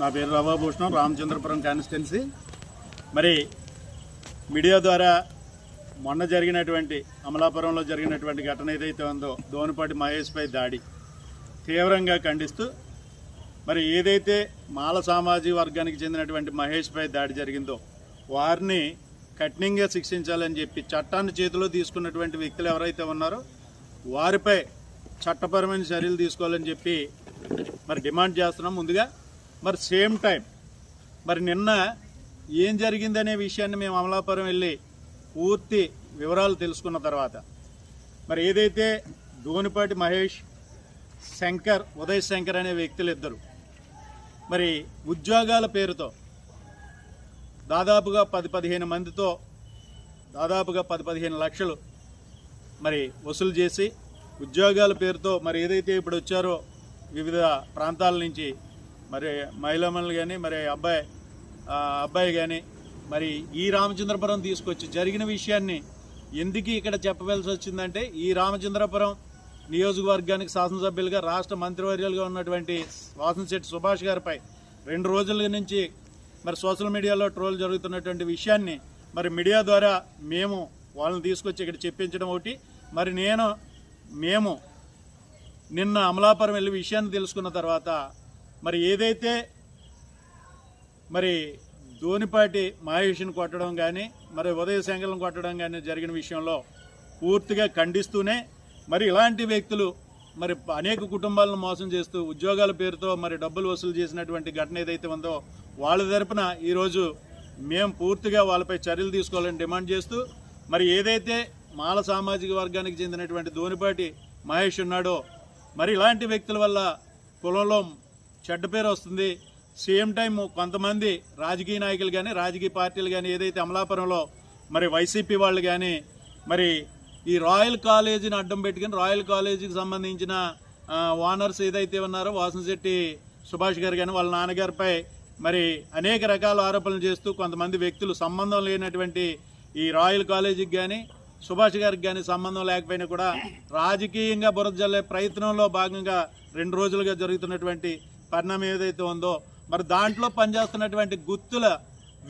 నా పేరు రవాభూషణం, రామచంద్రపురం కాన్స్టిట్యున్సీ. మరి మీడియా ద్వారా మొన్న జరిగినటువంటి అమలాపురంలో జరిగినటువంటి ఘటన ఏదైతే ఉందో దోనిపాటి మహేష్పై దాడి తీవ్రంగా ఖండిస్తూ మరి ఏదైతే మాల సామాజిక వర్గానికి చెందినటువంటి మహేష్పై దాడి జరిగిందో వారిని కఠినంగా శిక్షించాలని చెప్పి చట్టాన్ని చేతిలో తీసుకున్నటువంటి వ్యక్తులు ఎవరైతే ఉన్నారో వారిపై చట్టపరమైన చర్యలు తీసుకోవాలని చెప్పి మరి డిమాండ్ చేస్తున్నాం. ముందుగా మరి సేమ్ టైం మరి నిన్న ఏం జరిగిందనే విషయాన్ని మేము అమలాపురం వెళ్ళి పూర్తి వివరాలు తెలుసుకున్న తర్వాత మరి ఏదైతే దోనిపాటి మహేష్, శంకర్, ఉదయ్ శంకర్ అనే వ్యక్తులు ఇద్దరు మరి ఉద్యోగాల పేరుతో దాదాపుగా 10-15 మందితో దాదాపుగా 10-15 లక్షలు మరి వసూలు చేసి ఉద్యోగాల పేరుతో మరి ఏదైతే ఇప్పుడు వచ్చారో వివిధ ప్రాంతాల నుంచి మరి మహిళలు కానీ మరి అబ్బాయి కానీ మరి ఈ రామచంద్రపురం తీసుకొచ్చి జరిగిన విషయాన్ని ఎందుకు ఇక్కడ చెప్పవలసి వచ్చిందంటే ఈ రామచంద్రపురం నియోజకవర్గానికి శాసనసభ్యులుగా రాష్ట్ర మంత్రివర్యాలుగా ఉన్నటువంటి వాసనశెట్టి సుభాష్ గారిపై 2 రోజుల నుంచి మరి సోషల్ మీడియాలో ట్రోల్ జరుగుతున్నటువంటి విషయాన్ని మరి మీడియా ద్వారా మేము వాళ్ళని తీసుకొచ్చి ఇక్కడ చెప్పించడం ఒకటి. మరి మేము నిన్న అమలాపురం వెళ్ళి విషయాన్ని తెలుసుకున్న తర్వాత మరి ఏదైతే మరి దోనిపాటి మహేష్ని కొట్టడం కానీ మరి ఉదయ శంకర్లను కొట్టడం కానీ జరిగిన విషయంలో పూర్తిగా ఖండిస్తూనే మరి ఇలాంటి వ్యక్తులు మరి అనేక కుటుంబాలను మోసం చేస్తూ ఉద్యోగాల పేరుతో మరి డబ్బులు వసూలు చేసినటువంటి ఘటన ఏదైతే ఉందో వాళ్ళ తరపున ఈరోజు మేము పూర్తిగా వాళ్ళపై చర్యలు తీసుకోవాలని డిమాండ్ చేస్తూ మరి ఏదైతే మాల సామాజిక వర్గానికి చెందినటువంటి దోనిపాటి మహేష్ ఉన్నాడో మరి ఇలాంటి వ్యక్తుల వల్ల కులంలో చెడ్డ పేరు వస్తుంది. సేమ్ టైం కొంతమంది రాజకీయ నాయకులు కానీ రాజకీయ పార్టీలు కానీ ఏదైతే అమలాపురంలో మరి వైసీపీ వాళ్ళు కానీ మరి ఈ రాయల్ కాలేజీని అడ్డం పెట్టుకుని రాయల్ కాలేజీకి సంబంధించిన ఓనర్స్ ఏదైతే ఉన్నారో వాసనశెట్టి సుభాష్ గారు కానీ వాళ్ళ నాన్నగారిపై మరి అనేక రకాల ఆరోపణలు చేస్తూ కొంతమంది వ్యక్తులు సంబంధం లేనటువంటి ఈ రాయల్ కాలేజీకి కానీ సుభాష్ గారికి కానీ సంబంధం లేకపోయినా కూడా రాజకీయంగా బురద జల్లే ప్రయత్నంలో భాగంగా 2 రోజులుగా జరుగుతున్నటువంటి పరిణామం ఏదైతే ఉందో మరి దాంట్లో పనిచేస్తున్నటువంటి గుత్తుల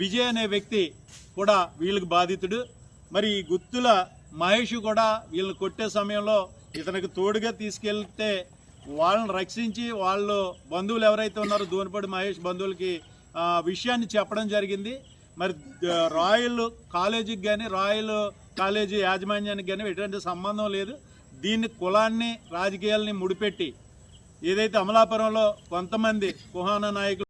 విజయ్ అనే వ్యక్తి కూడా వీళ్ళకి బాధితుడు. మరి ఈ గుత్తుల మహేష్ కూడా వీళ్ళని కొట్టే సమయంలో ఇతనికి తోడుగా తీసుకెళ్తే వాళ్ళని రక్షించి వాళ్ళు బంధువులు ఎవరైతే ఉన్నారో దోనిపాటి మహేష్ బంధువులకి విషయాన్ని చెప్పడం జరిగింది. మరి రాయల్ కాలేజీకి కానీ రాయల్ కాలేజీ యాజమాన్యానికి కానీ ఎటువంటి సంబంధం లేదు. దీన్ని కులాన్ని రాజకీయాలని ముడిపెట్టి ఏదైతే అమలాపురంలో కొంతమంది కుహానా నాయకులు